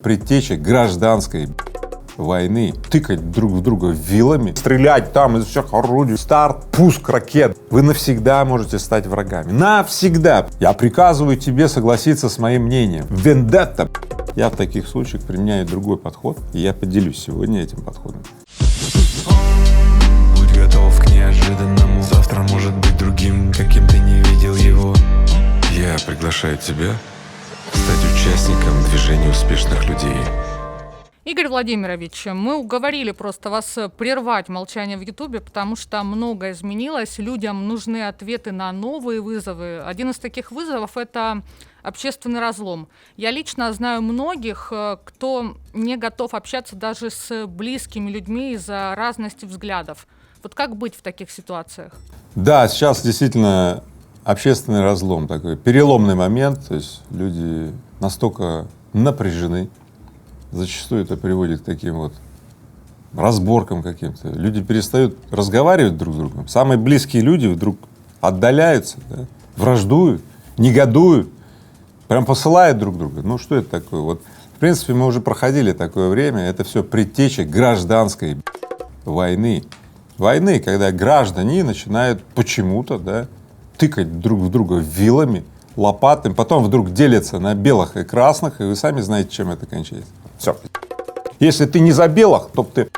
Предтеча гражданской войны, тыкать друг в друга вилами, стрелять там из всех орудий, старт, пуск ракет. Вы навсегда можете стать врагами. Навсегда. Я приказываю тебе согласиться с моим мнением. Вендетта. Я в таких случаях применяю другой подход, и я поделюсь сегодня этим подходом. Будь готов к неожиданному. Завтра может быть другим, каким ты не видел его. Я приглашаю тебя стать участником движения успешных людей. Игорь Владимирович, мы уговорили просто вас прервать молчание в Ютубе, потому что многое изменилось, людям нужны ответы на новые вызовы. Один из таких вызовов — это общественный разлом. Я лично знаю многих, кто не готов общаться даже с близкими людьми из-за разности взглядов. Вот как быть в таких ситуациях? Да, сейчас действительно общественный разлом такой, переломный момент, то есть люди настолько напряжены, зачастую это приводит к таким вот разборкам каким-то. Люди перестают разговаривать друг с другом. Самые близкие люди вдруг отдаляются, да, враждуют, негодуют, прям посылают друг друга. Ну что это такое? Вот, в принципе, мы уже проходили такое время. Это все предтеча гражданской войны. Войны, когда граждане начинают почему-то, да, тыкать друг в друга вилами, лопатами, потом вдруг делятся на белых и красных, и вы сами знаете, чем это кончается. Все. Если ты не за белых, то ты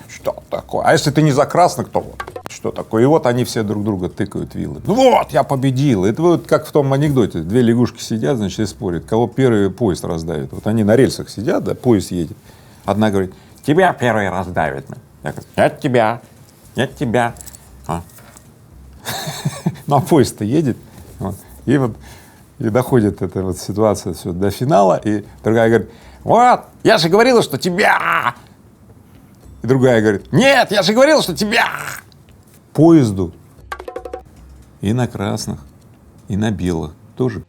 что такое? А если ты не за красных, то вот что такое? И вот они все друг друга тыкают вилами. Ну вот, я победил. Это вот как в том анекдоте. Две лягушки сидят, значит, и спорят, кого первый поезд раздавит. Вот они на рельсах сидят, да, поезд едет. Одна говорит: тебя первый раздавит. Я говорю: нет тебя, нет тебя. Ну а поезд-то едет. Вот. И вот и доходит эта вот ситуация все до финала, и другая говорит: вот, я же говорила, что тебя. И другая говорит: нет, я же говорила, что тебя. Поезду и на красных, и на белых тоже.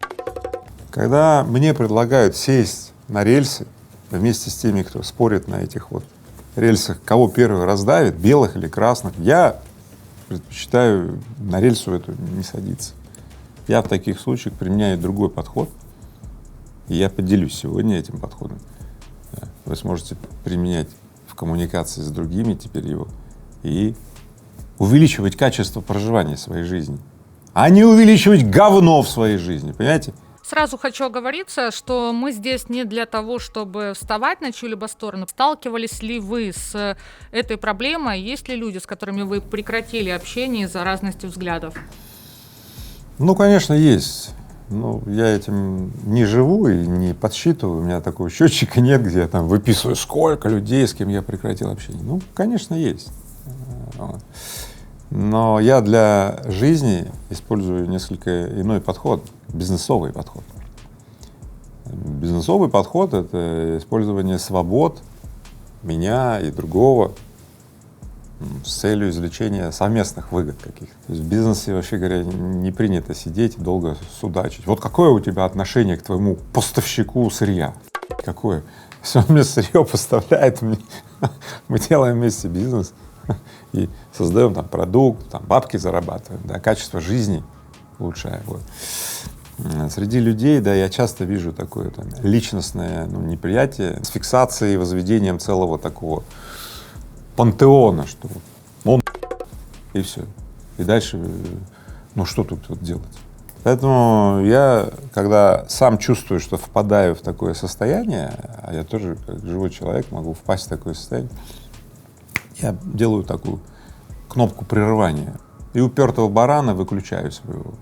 Когда мне предлагают сесть на рельсы вместе с теми, кто спорит на этих вот рельсах, кого первый раздавит, белых или красных, я предпочитаю на рельсу эту не садиться. Я в таких случаях применяю другой подход, и я поделюсь сегодня этим подходом. Вы сможете применять в коммуникации с другими теперь его и увеличивать качество проживания своей жизни, а не увеличивать говно в своей жизни, понимаете? Сразу хочу оговориться, что мы здесь не для того, чтобы вставать на чью-либо сторону. Сталкивались ли вы с этой проблемой? Есть ли люди, с которыми вы прекратили общение из-за разности взглядов? Ну, конечно, есть. Ну, я этим не живу и не подсчитываю. У меня такого счетчика нет, где я там выписываю, сколько людей, с кем я прекратил общение. Ну, конечно, есть. Но я для жизни использую несколько иной подход, бизнесовый подход. Бизнесовый подход — это использование свобод меня и другого с целью извлечения совместных выгод каких-то. То есть в бизнесе, вообще говоря, не принято сидеть и долго судачить. Вот какое у тебя отношение к твоему поставщику сырья? Какое? Все, он мне сырье поставляет, мы делаем вместе бизнес и создаем там продукт, там бабки зарабатываем, да, качество жизни улучшаем. Вот. Среди людей, да, я часто вижу такое там личностное, ну, неприятие с фиксацией и возведением целого такого пантеона, что он и все. И дальше, ну что тут вот делать? Поэтому я, когда сам чувствую, что впадаю в такое состояние, а я тоже, как живой человек, могу впасть в такое состояние, я делаю такую кнопку прерывания и упертого барана выключаю своего.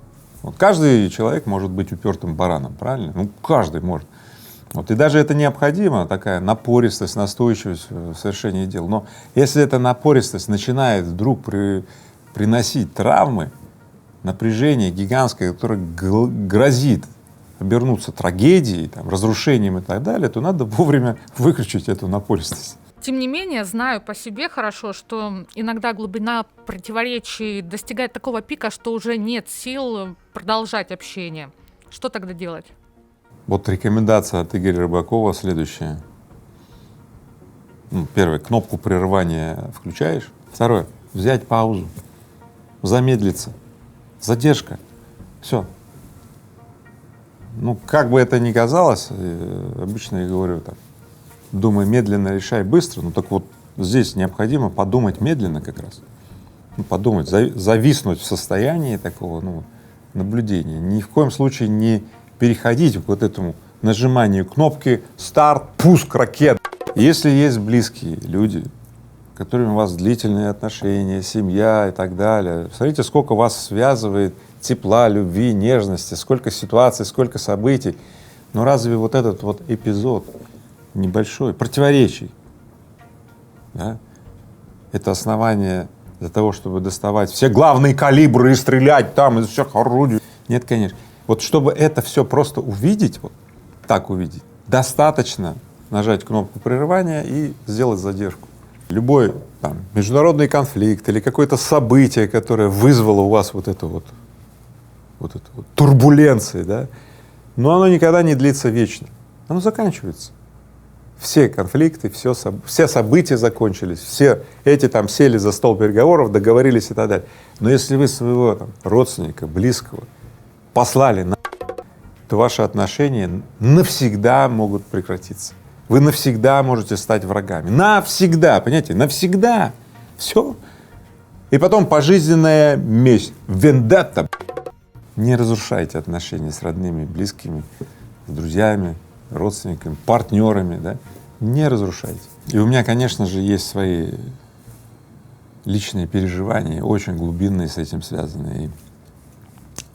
Вот каждый человек может быть упертым бараном, правильно? Ну, каждый может. Вот, и даже это необходимо, такая напористость, настойчивость в совершении дел. Но если эта напористость начинает вдруг приносить травмы, напряжение гигантское, которое грозит обернуться трагедией, там, разрушением и так далее, то надо вовремя выключить эту напористость. Тем не менее, знаю по себе хорошо, что иногда глубина противоречий достигает такого пика, что уже нет сил продолжать общение. Что тогда делать? Вот рекомендация от Игоря Рыбакова следующая. Ну, первое, кнопку прерывания включаешь. Второе, взять паузу, замедлиться, задержка, все. Ну, как бы это ни казалось, обычно я говорю так: думай медленно, решай быстро. Ну так вот здесь необходимо подумать медленно как раз. Ну, подумать, зависнуть в состоянии такого, ну, наблюдения. Ни в коем случае не переходить к вот этому нажиманию кнопки «Старт», «Пуск ракет». Если есть близкие люди, с которыми у вас длительные отношения, семья и так далее, смотрите, сколько вас связывает тепла, любви, нежности, сколько ситуаций, сколько событий. Но разве вот этот вот эпизод небольшой, противоречий, да, это основание для того, чтобы доставать все главные калибры и стрелять там из всех орудий? Нет, конечно. Вот чтобы это все просто увидеть, вот так увидеть, достаточно нажать кнопку прерывания и сделать задержку. Любой там международный конфликт или какое-то событие, которое вызвало у вас вот эту вот турбуленции, да, но оно никогда не длится вечно, оно заканчивается. Все конфликты, все события закончились, все эти там сели за стол переговоров, договорились и так далее. Но если вы своего там родственника, близкого послали на, то ваши отношения навсегда могут прекратиться. Вы навсегда можете стать врагами. Навсегда, понимаете, навсегда. Все. И потом пожизненная месть, вендетта. Не разрушайте отношения с родными, близкими, с друзьями, родственниками, партнерами, да? Не разрушайте. И у меня, конечно же, есть свои личные переживания, очень глубинные с этим связанные.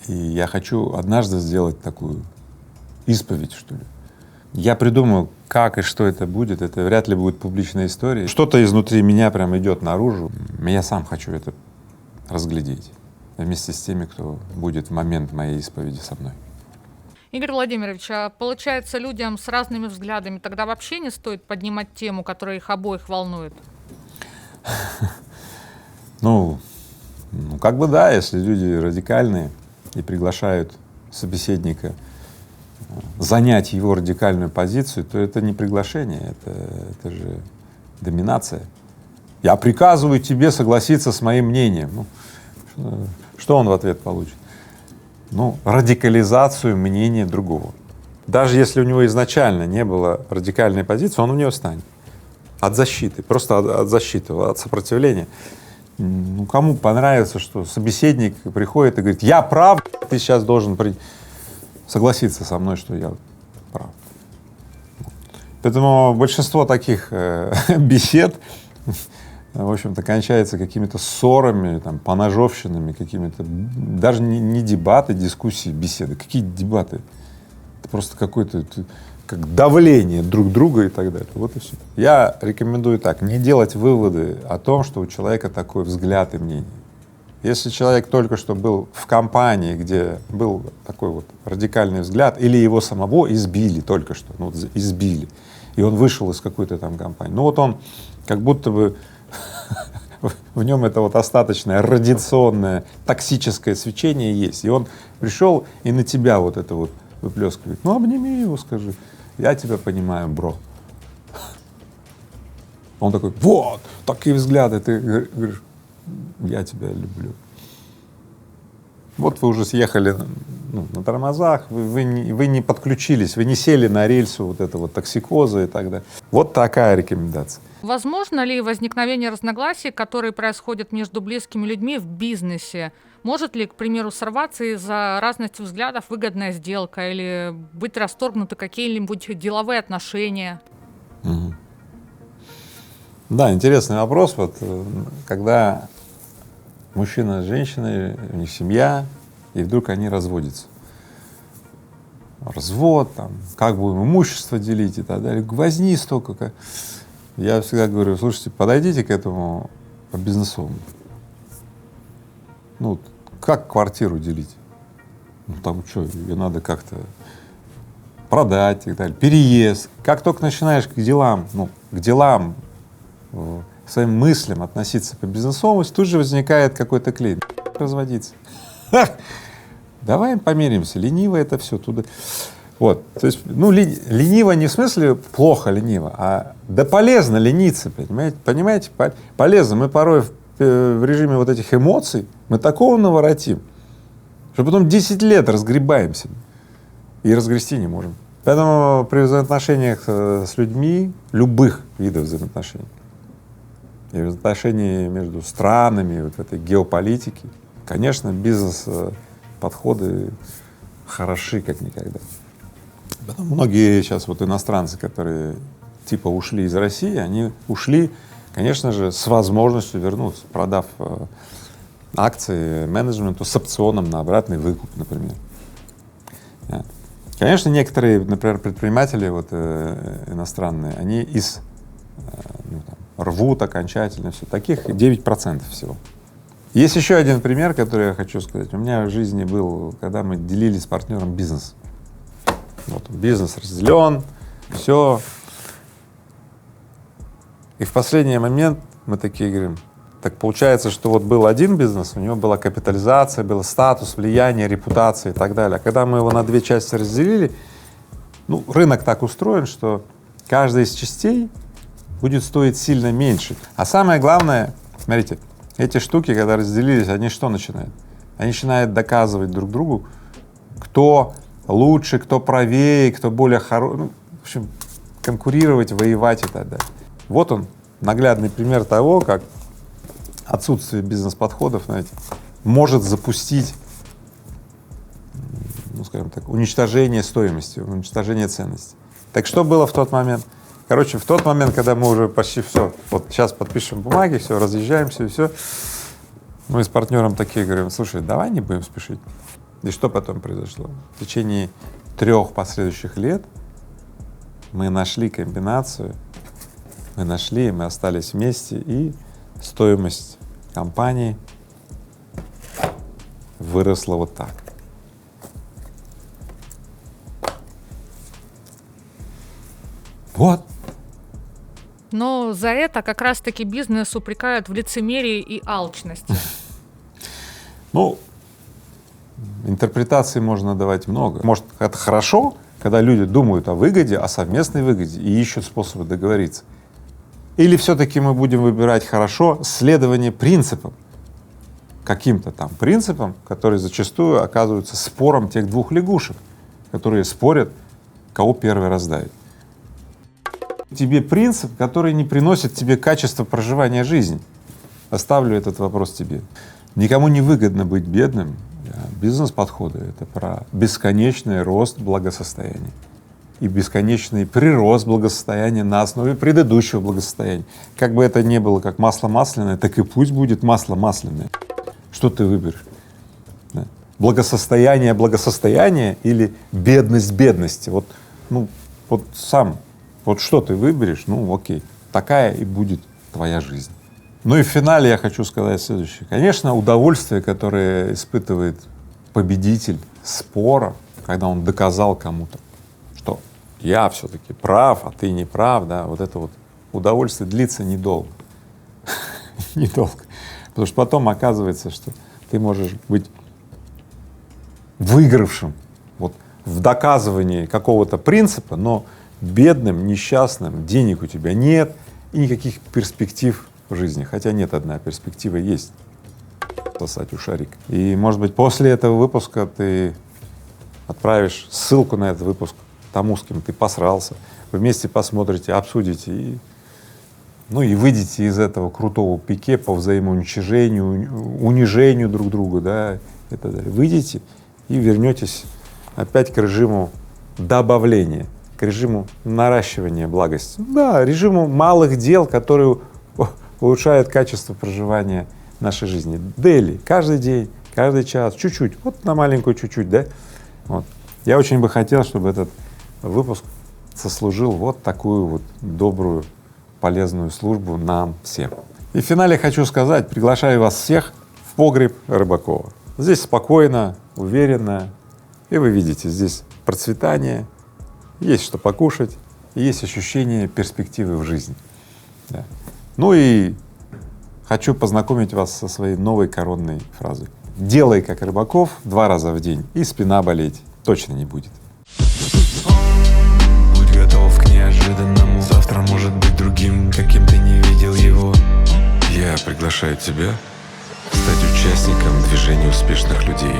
И я хочу однажды сделать такую исповедь, что ли. Я придумаю, как и что это будет, это вряд ли будет публичная история. Что-то изнутри меня прям идет наружу. Я сам хочу это разглядеть вместе с теми, кто будет в момент моей исповеди со мной. Игорь Владимирович, а получается, людям с разными взглядами тогда вообще не стоит поднимать тему, которая их обоих волнует? Ну, как бы да, если люди радикальные и приглашают собеседника занять его радикальную позицию, то это не приглашение, это же доминация. Я приказываю тебе согласиться с моим мнением. Ну, что он в ответ получит? Ну, радикализацию мнения другого. Даже если у него изначально не было радикальной позиции, он в нее станет. От защиты, просто от защиты, от сопротивления. Ну, кому понравится, что собеседник приходит и говорит: я прав, ты сейчас должен согласиться со мной, что я прав. Поэтому большинство таких бесед, в общем-то, кончается какими-то ссорами, там, поножовщинами, какими-то, даже не дебаты, дискуссии, беседы. Какие дебаты? Это просто какое-то как давление друг друга и так далее. Вот и все. Я рекомендую так: не делать выводы о том, что у человека такой взгляд и мнение. Если человек только что был в компании, где был такой вот радикальный взгляд, или его самого избили только что, ну, избили, и он вышел из какой-то там компании, ну вот он как будто бы в нем это вот остаточное радиационное токсическое свечение есть, и он пришел и на тебя вот это вот выплескивает. Ну обними его, скажи: я тебя понимаю, бро. Он такой: вот такие взгляды, ты говоришь: я тебя люблю. Вот вы уже съехали, ну, на тормозах, вы не подключились, вы не сели на рельсу вот этого токсикоза и так далее. Вот такая рекомендация. Возможно ли возникновение разногласий, которые происходят между близкими людьми в бизнесе? Может ли, к примеру, сорваться из-за разности взглядов выгодная сделка или быть расторгнуты какие-нибудь деловые отношения? Угу. Да, интересный вопрос. Вот когда мужчина с женщиной, у них семья, и вдруг они разводятся. Развод, там, как будем имущество делить и так далее. Возни столько. Я всегда говорю: слушайте, подойдите к этому по-бизнесовому. Ну, как квартиру делить? Ну, там что, ее надо как-то продать и так далее. Переезд. Как только начинаешь к делам, к своим мыслям относиться по бизнесовости, тут же возникает какой-то клей. Разводиться. Давай помиримся. Лениво это все туда. Вот, то есть, ну, лениво не в смысле плохо лениво, а да полезно лениться, понимаете, полезно. Мы порой в режиме вот этих эмоций, мы такого наворотим, что потом 10 лет разгребаемся и разгрести не можем. Поэтому при взаимоотношениях с людьми, любых видов взаимоотношений, и взаимоотношений между странами, вот в этой геополитике, конечно, бизнес-подходы хороши как никогда. Поэтому многие сейчас вот иностранцы, которые типа ушли из России, они ушли, конечно же, с возможностью вернуться, продав акции менеджменту с опционом на обратный выкуп, например. Конечно, некоторые, например, предприниматели вот, иностранные, они ну, там, рвут окончательно все. Таких 9% всего. Есть еще один пример, который я хочу сказать. У меня в жизни был, когда мы делили с партнером бизнес. Вот бизнес разделен, все. И в последний момент мы такие говорим: так получается, что вот был один бизнес, у него была капитализация, был статус, влияние, репутация и так далее. А когда мы его на две части разделили, ну, рынок так устроен, что каждая из частей будет стоить сильно меньше. А самое главное, смотрите, эти штуки, когда разделились, они что начинают? Они начинают доказывать друг другу, кто лучше, кто правее, кто более хороший, ну, в общем, конкурировать, воевать и так далее. Вот он, наглядный пример того, как отсутствие бизнес-подходов, знаете, может запустить, ну, скажем так, уничтожение стоимости, уничтожение ценности. Так что было в тот момент? Короче, в тот момент, когда мы уже почти все, вот сейчас подпишем бумаги, все, разъезжаемся и все, мы с партнером такие говорим: слушай, давай не будем спешить. И что потом произошло? В течение 3 последующих лет мы нашли комбинацию, мы остались вместе, и стоимость компании выросла вот так. Вот. Но за это как раз-таки бизнес упрекают в лицемерии и алчности. Ну, интерпретаций можно давать много. Может, это хорошо, когда люди думают о выгоде, о совместной выгоде и ищут способы договориться. Или все-таки мы будем выбирать хорошо следование принципам, каким-то там принципам, которые зачастую оказываются спором тех двух лягушек, которые спорят, кого первый раздавит. Тебе принцип, который не приносит тебе качество проживания жизни. Оставлю этот вопрос тебе. Никому не выгодно быть бедным. Бизнес-подходы — это про бесконечный рост благосостояния и бесконечный прирост благосостояния на основе предыдущего благосостояния. Как бы это ни было как масло масляное, так и пусть будет масло масляное. Что ты выберешь? Да. Благосостояние или бедность бедности? Вот, ну, вот сам, вот что ты выберешь, ну окей, такая и будет твоя жизнь. Ну и в финале я хочу сказать следующее. Конечно, удовольствие, которое испытывает победитель спора, когда он доказал кому-то, что я все-таки прав, а ты не прав, да, вот это вот удовольствие длится недолго. Недолго. Потому что потом оказывается, что ты можешь быть выигравшим вот в доказывании какого-то принципа, но бедным, несчастным, денег у тебя нет и никаких перспектив в жизни. Хотя нет, одна перспектива есть — сосать у шарика. И, может быть, после этого выпуска ты отправишь ссылку на этот выпуск тому, с кем ты посрался, вы вместе посмотрите, обсудите и, ну, и выйдете из этого крутого пике по взаимоуничижению, унижению друг друга, да, и так далее. Выйдете и вернетесь опять к режиму добавления, к режиму наращивания благости. Да, режиму малых дел, которые улучшают качество проживания нашей жизни. Дейли, каждый день, каждый час, чуть-чуть, вот на маленькую чуть-чуть, да. Вот. Я очень бы хотел, чтобы этот выпуск сослужил вот такую вот добрую, полезную службу нам всем. И в финале хочу сказать, приглашаю вас всех в погреб Рыбакова. Здесь спокойно, уверенно, и вы видите, здесь процветание, есть что покушать, есть ощущение перспективы в жизни. Да. Ну и хочу познакомить вас со своей новой коронной фразой. Делай как Рыбаков 2 раза в день, и спина болеть точно не будет. Будь готов к неожиданному. Завтра может быть другим, каким ты не видел его. Я приглашаю тебя стать участником движения успешных людей.